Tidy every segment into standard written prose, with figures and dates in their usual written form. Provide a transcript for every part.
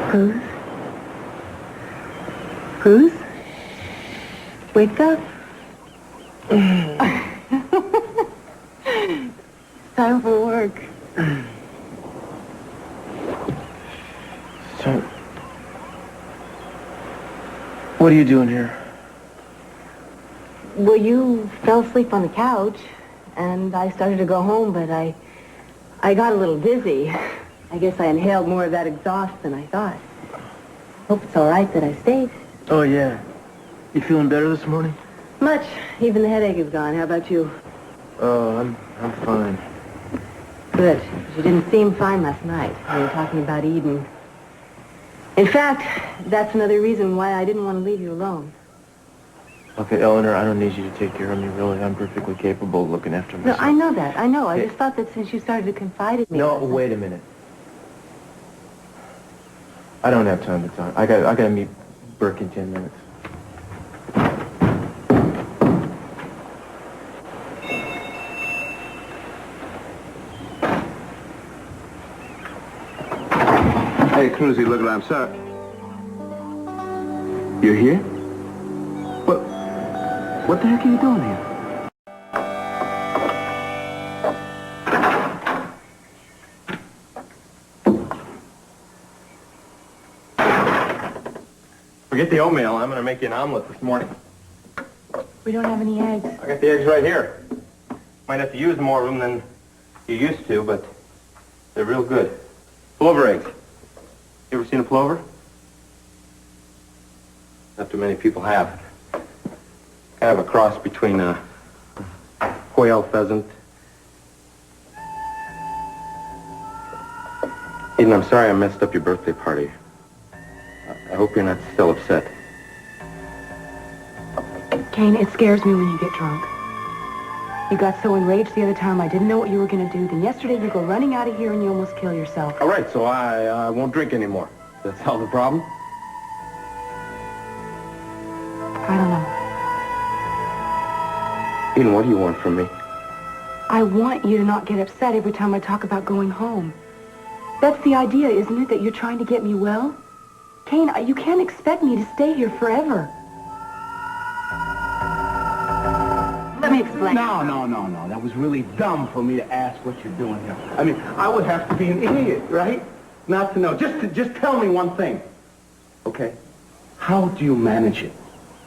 Cruz? Cruz? Wake up. It's time for work. So, what are you doing here? Well, you fell asleep on the couch, and I started to go home, but I got a little dizzy. I guess I inhaled more of that exhaust than I thought. Hope it's all right that I stayed. Oh, yeah. You feeling better this morning? Much. Even the headache is gone. How about you? Oh, I'm fine. Good. You didn't seem fine last night. We were talking about Eden. In fact, that's another reason why I didn't want to leave you alone. Okay, Eleanor, I don't need you to take care of me, really. I'm perfectly capable of looking after myself. No, I know that. I know. I Okay. just thought that since you started to confide in me... No, wait a minute. I don't have time to talk. I gotta meet Burke in 10 minutes. Hey, Cruzy, look, I'm sorry. You're here? What the heck are you doing here? Forget the oatmeal. I'm gonna make you an omelet this morning. We don't have any eggs. I got the eggs right here. Might have to use more of them than you used to, but they're real good. Plover eggs. You ever seen a plover? Not too many people have. Kind of a cross between a quail pheasant. Eden, I'm sorry I messed up your birthday party. I hope you're not still upset. Kane, it scares me when you get drunk. You got so enraged the other time I didn't know what you were going to do. Then yesterday you go running out of here and you almost kill yourself. All right, so I won't drink anymore. That's all the problem? I don't know. Eden, what do you want from me? I want you to not get upset every time I talk about going home. That's the idea, isn't it? That you're trying to get me well? Kane, you can't expect me to stay here forever. Let me explain. No. That was really dumb for me to ask what you're doing here. I mean, I would have to be an idiot, right? Not to know. Just tell me one thing. Okay? How do you manage it?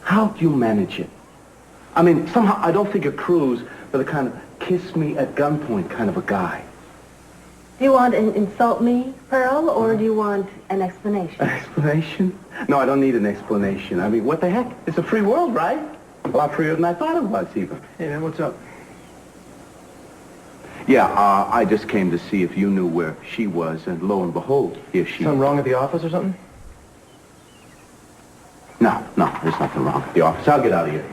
How do you manage it? I mean, somehow I don't think of Cruz for the kind of kiss me at gunpoint kind of a guy. Do you want to insult me, Pearl, or do you want an explanation? An explanation? No, I don't need an explanation. I mean, what the heck? It's a free world, right? A lot freer than I thought it was, even. Hey, man, what's up? Yeah, I just came to see if you knew where she was, and lo and behold, here she is. Something wrong at the office or something? No, there's nothing wrong at the office. I'll get out of here.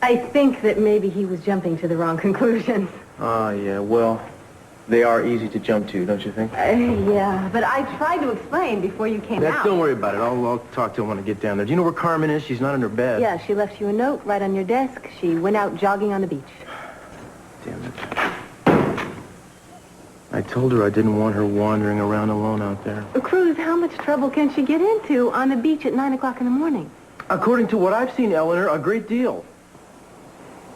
I think that maybe he was jumping to the wrong conclusions. Oh, yeah, well, they are easy to jump to, don't you think? Yeah, but I tried to explain before you came out. Don't worry about it. I'll talk to him when I get down there. Do you know where Carmen is? She's not in her bed. Yeah, she left you a note right on your desk. She went out jogging on the beach. Damn it. I told her I didn't want her wandering around alone out there. Cruz, how much trouble can she get into on the beach at 9 o'clock in the morning? According to what I've seen, Eleanor, a great deal.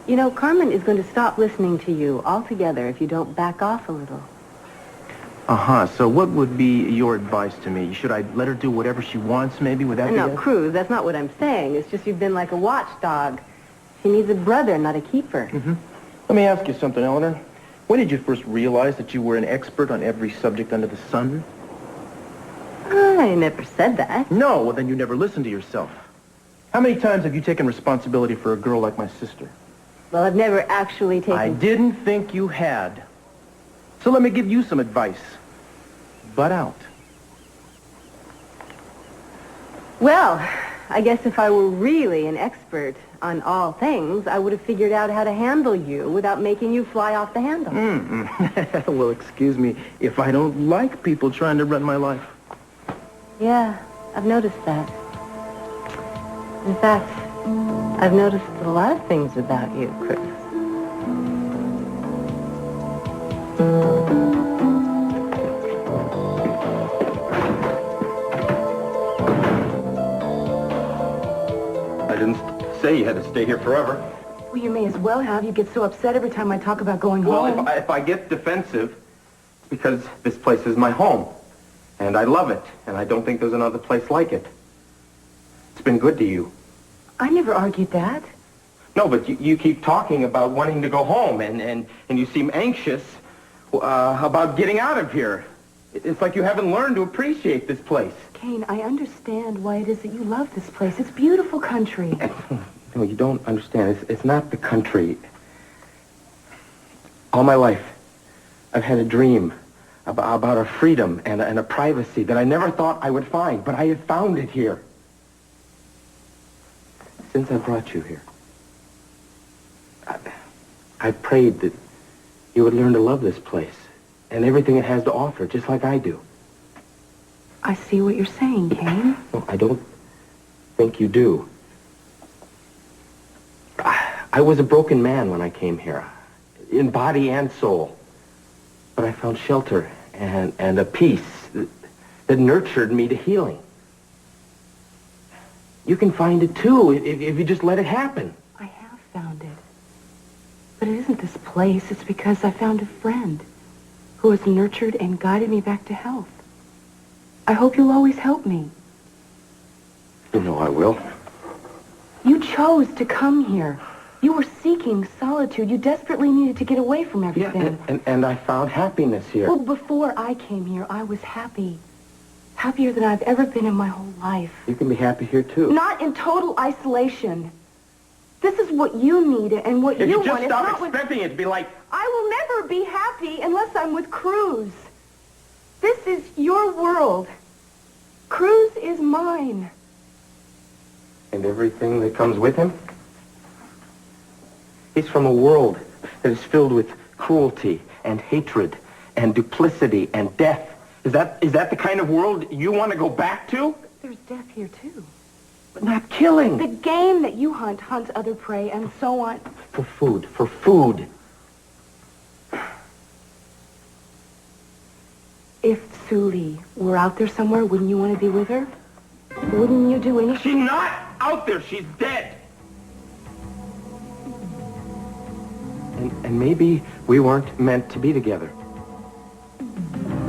You know, Carmen is going to stop listening to you altogether if you don't back off a little. Uh-huh. So what would be your advice to me? Should I let her do whatever she wants, maybe, without... No, Cruz, that's not what I'm saying. It's just you've been like a watchdog. She needs a brother, not a keeper. Mm-hmm. Let me ask you something, Eleanor. When did you first realize that you were an expert on every subject under the sun? I never said that. No, well, then you never listened to yourself. How many times have you taken responsibility for a girl like my sister? Well, I've never actually taken... I didn't think you had. So let me give you some advice. Butt out. Well, I guess if I were really an expert on all things, I would have figured out how to handle you without making you fly off the handle. Well, excuse me if I don't like people trying to run my life. Yeah, I've noticed that. In fact, I've noticed a lot of things about you, Chris. say you had to stay here forever. Well, you may as well have. You get so upset every time I talk about going Well, home. if I get defensive, because this place is my home, and I love it, and I don't think there's another place like it. It's been good to you. I never argued that. No, but you keep talking about wanting to go home, and you seem anxious about getting out of here. It's like you haven't learned to appreciate this place. Kane, I understand why it is that you love this place. It's beautiful country. No, you don't understand. It's not the country. All my life, I've had a dream about a freedom and a privacy that I never thought I would find, but I have found it here. Since I brought you here, I prayed that you would learn to love this place and everything it has to offer, just like I do. I see what you're saying, Kane. No, I don't think you do. I was a broken man when I came here, in body and soul. But I found shelter and a peace that nurtured me to healing. You can find it, too, if you just let it happen. I have found it. But it isn't this place. It's because I found a friend who has nurtured and guided me back to health. I hope you'll always help me. You know I will. You chose to come here. You were seeking solitude. You desperately needed to get away from everything. Yeah, and I found happiness here. Well, before I came here, I was happy. Happier than I've ever been in my whole life. You can be happy here, too. Not in total isolation. This is what you need and what If you you just want. It's stop not expecting it to be like... I will never be happy unless I'm with Cruz. This is your world. Cruz is mine. And everything that comes with him? He's from a world that is filled with cruelty and hatred and duplicity and death. Is that the kind of world you want to go back to? There's death here, too. But not killing. The game that you hunt hunts other prey and so on. For food. For food. If Suli were out there somewhere, wouldn't you want to be with her? Wouldn't you do anything? She's not out there. She's dead. And maybe we weren't meant to be together.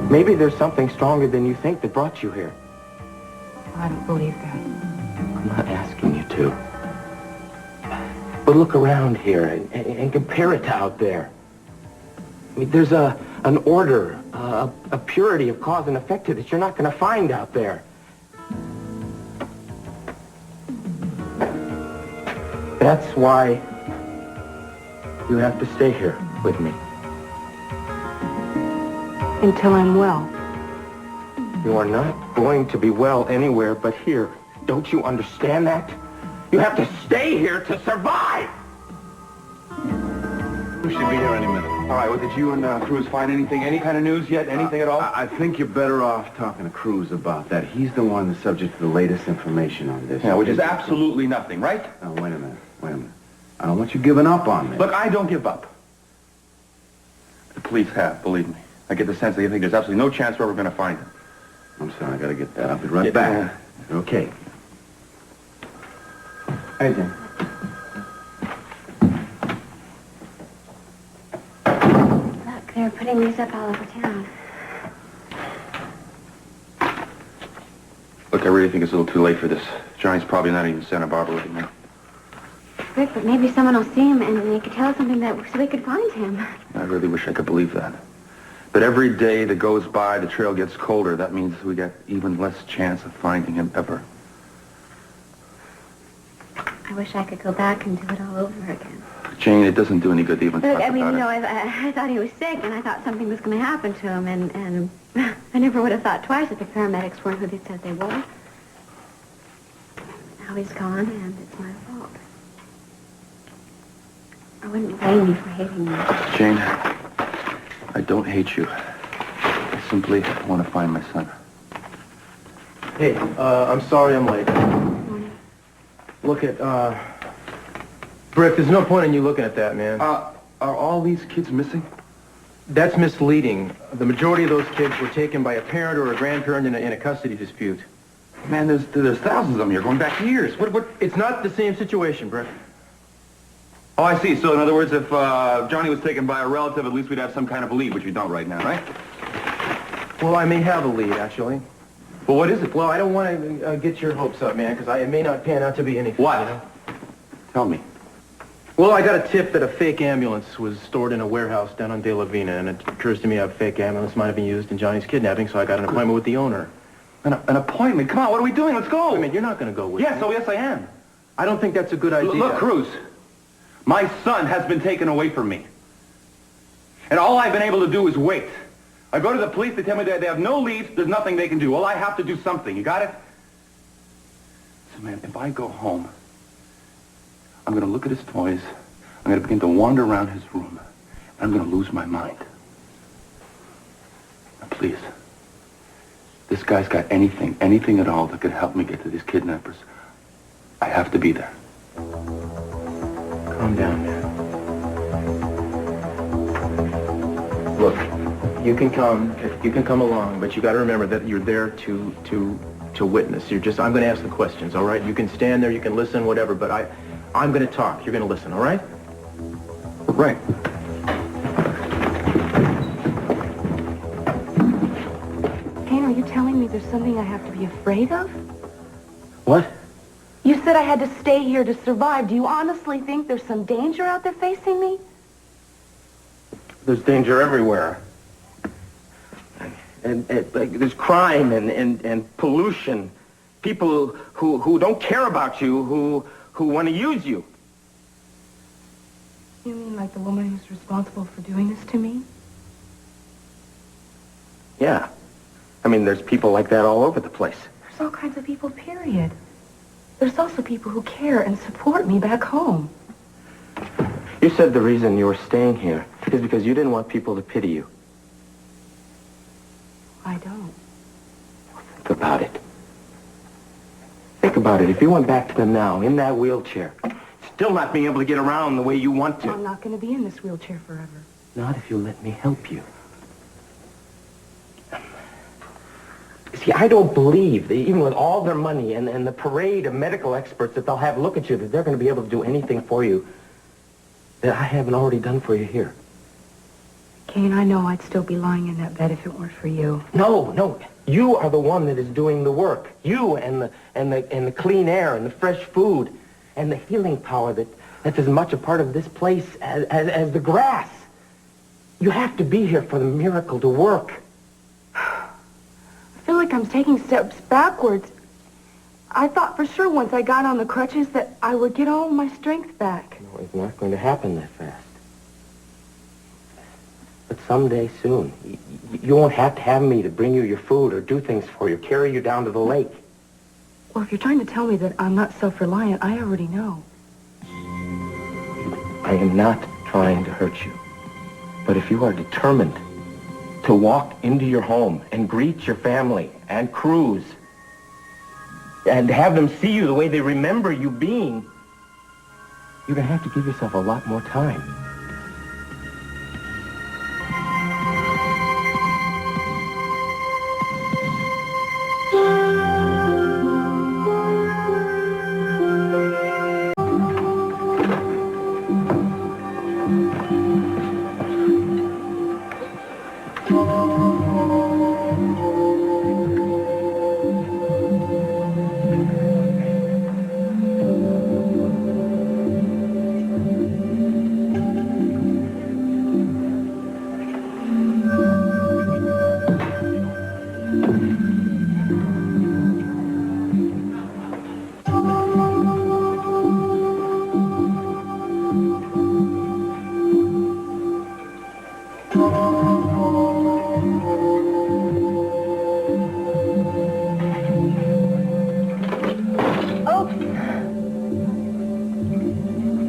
Maybe there's something stronger than you think that brought you here. I don't believe that. I'm not asking you to. But look around here and compare it to out there. I mean, there's an order, a purity of cause and effect that you're not going to find out there. That's why you have to stay here with me. Until I'm well. You are not going to be well anywhere but here. Don't you understand that? You have to stay here to survive! We should be here any minute. All right, well, did you and Cruz find anything, any kind of news yet? Anything at all? I think you're better off talking to Cruz about that. He's the one that's subject to the latest information on this. Yeah, which is absolutely nothing, right? Now, wait a minute. I don't want you giving up on me. Look, I don't give up. The police have, believe me. I get the sense that you think there's absolutely no chance we're ever going to find him. I'm sorry, I gotta get that. I'll be right Yeah. back. Okay. Hey, Jim. Look, they're putting these up all over town. Look, I really think it's a little too late for this. Johnny's probably not even Santa Barbara with him now. Rick, but maybe someone will see him and they could tell us something so we could find him. I really wish I could believe that. But every day that goes by, the trail gets colder. That means we get even less chance of finding him ever. I wish I could go back and do it all over again. Jane, it doesn't do any good to even Look, talk I mean, about you know, it. I thought he was sick, and I thought something was going to happen to him, and I never would have thought twice that the paramedics weren't who they said they were. Now he's gone, and it's my fault. I wouldn't blame you for hating me. Jane, I don't hate you. I simply want to find my son. Hey, I'm sorry I'm late. Look at, Brick, there's no point in you looking at that, man. Are all these kids missing? That's misleading. The majority of those kids were taken by a parent or a grandparent in a custody dispute. Man, there's thousands of them here, going back years. What? It's not the same situation, Brett. Oh, I see. So, in other words, if Johnny was taken by a relative, at least we'd have some kind of a lead, which we don't right now, right? Well, I may have a lead, actually. Well, what is it? Well, I don't want to get your hopes up, man, because it may not pan out to be anything. What? You know? Tell me. Well, I got a tip that a fake ambulance was stored in a warehouse down on De La Vina, and it occurs to me a fake ambulance might have been used in Johnny's kidnapping, so I got an appointment with the owner. An appointment? Come on, what are we doing? Let's go. I mean, you're not going to go with me. Yes, oh, yes, I am. I don't think that's a good idea. Look, Cruz, my son has been taken away from me. And all I've been able to do is wait. I go to the police, they tell me that they have no leads, there's nothing they can do. Well, I have to do something. You got it? So, man, if I go home, I'm going to look at his toys, I'm going to begin to wander around his room, and I'm going to lose my mind. Now, please, this guy's got anything at all that could help me get to these kidnappers. I have to be there. Calm down, man. Look, you can come along, but you got to remember that you're there to witness. I'm going to ask the questions, all right? You can stand there, you can listen, whatever, but I'm going to talk. You're going to listen, all right? Right. Kane, are you telling me there's something I have to be afraid of? What? You said I had to stay here to survive. Do you honestly think there's some danger out there facing me? There's danger everywhere. And there's crime and pollution. People who don't care about you, who want to use you. You mean like the woman who's responsible for doing this to me? Yeah. I mean, there's people like that all over the place. There's all kinds of people, period. There's also people who care and support me back home. You said the reason you were staying here is because you didn't want people to pity you. I don't. Think about it. Think about it. If you went back to them now, in that wheelchair, still not being able to get around the way you want to. I'm not going to be in this wheelchair forever. Not if you let me help you. See, I don't believe, that even with all their money and the parade of medical experts that they'll have look at you, that they're going to be able to do anything for you that I haven't already done for you here. Kane, I know I'd still be lying in that bed if it weren't for you. No. You are the one that is doing the work. You and the clean air and the fresh food and the healing power that's as much a part of this place as the grass. You have to be here for the miracle to work. I feel like I'm taking steps backwards. I thought for sure once I got on the crutches that I would get all my strength back. No, it's not going to happen that fast. But someday soon, you won't have to have me to bring you your food or do things for you, carry you down to the lake. Well, if you're trying to tell me that I'm not self-reliant, I already know. I am not trying to hurt you. But if you are determined to walk into your home and greet your family and Cruz and have them see you the way they remember you being, you're going to have to give yourself a lot more time.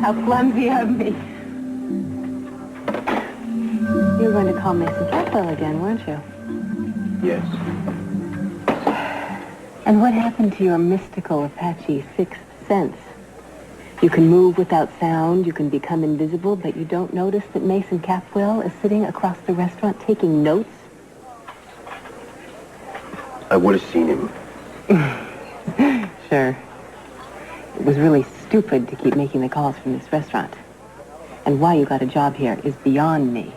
How clumsy of me. You were going to call Mason Capwell again, weren't you? Yes. And what happened to your mystical Apache sixth sense? You can move without sound, you can become invisible, but you don't notice that Mason Capwell is sitting across the restaurant taking notes? I would have seen him. Sure. It was really stupid to keep making the calls from this restaurant. And why you got a job here is beyond me.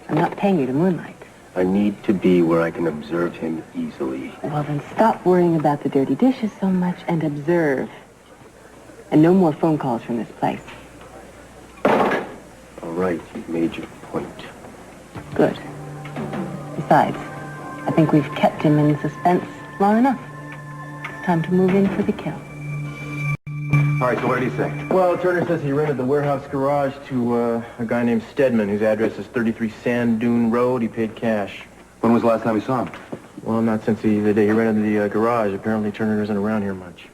I'm not paying you to moonlight. I need to be where I can observe him easily. Well, then stop worrying about the dirty dishes so much and observe. And no more phone calls from this place. All right, you've made your point. Good. Besides, I think we've kept him in suspense long enough. It's time to move in for the kill. All right, so what did he say? Well, Turner says he rented the warehouse garage to a guy named Stedman, whose address is 33 Sand Dune Road. He paid cash. When was the last time you saw him? Well, not since the day he rented the garage. Apparently, Turner isn't around here much.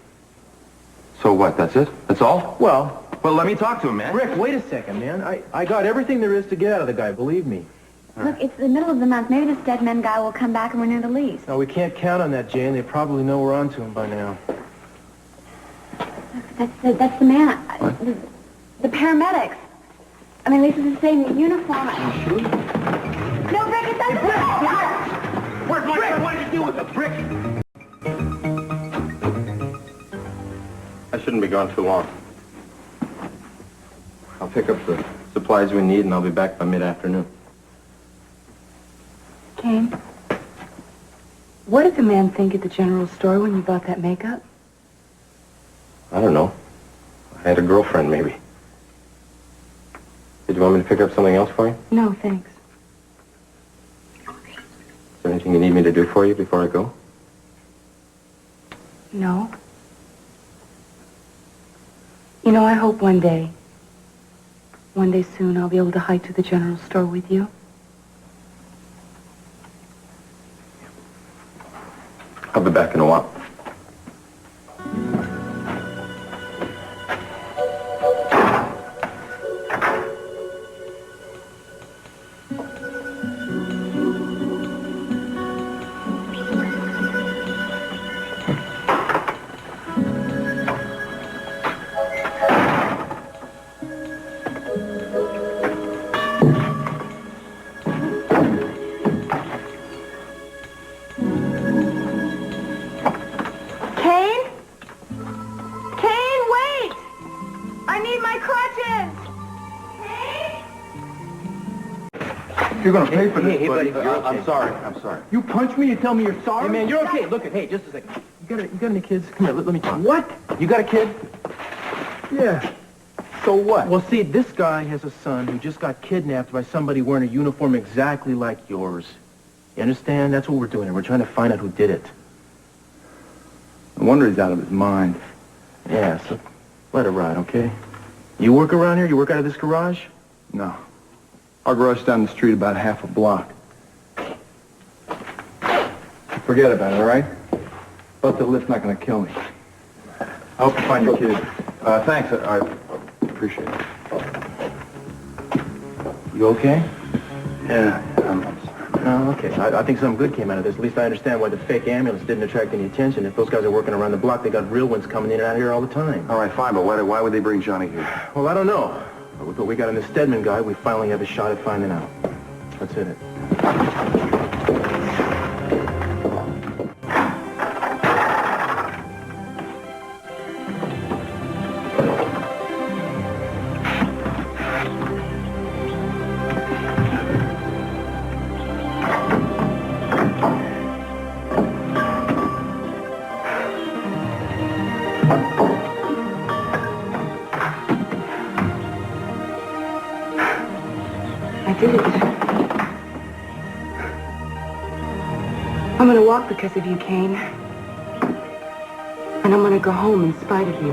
So what, that's it? That's all? Well, Let me talk to him, man. Rick, wait a second, man. I got everything there is to get out of the guy, believe me. Look, it's the middle of the month. Maybe this Deadman guy will come back and renew the lease. No, we can't count on that, Jane. They probably know we're on to him by now. That's the man. The paramedics. I mean, at least it's the same uniform. Sure? No, Rick, it doesn't. Where's my son? What did you do with the brick? I shouldn't be gone too long. I'll pick up the supplies we need, and I'll be back by mid-afternoon. Kane, what did the man think at the general store when you bought that makeup? I don't know. I had a girlfriend, maybe. Did you want me to pick up something else for you? No, thanks. Is there anything you need me to do for you before I go? No. You know, I hope one day soon, I'll be able to hike to the general store with you. I'll be back in a while. You're going to pay for this, Hey, buddy. buddy, you're okay. I'm sorry. You punch me, you tell me you're sorry? Hey, man, you're okay. Look, hey, just a second. You got any kids? Come here, let me talk. What? You got a kid? Yeah. So what? Well, see, this guy has a son who just got kidnapped by somebody wearing a uniform exactly like yours. You understand? That's what we're doing. We're trying to find out who did it. No wonder he's out of his mind. Yeah, so let it ride, okay? You work around here? You work out of this garage? No. Our garage down the street about half a block. Forget about it, all right? But the lift's not going to kill me. I hope you find your kid. Thanks. I appreciate it. You okay? Yeah, I'm sorry. No, okay. I think something good came out of this. At least I understand why the fake ambulance didn't attract any attention. If those guys are working around the block, they got real ones coming in and out of here all the time. All right, fine, but why would they bring Johnny here? Well, I don't know. But with what we got in the Stedman guy, we finally have a shot at finding out. Let's hit it. I did it. I'm going to walk because of you, Kane. And I'm going to go home in spite of you.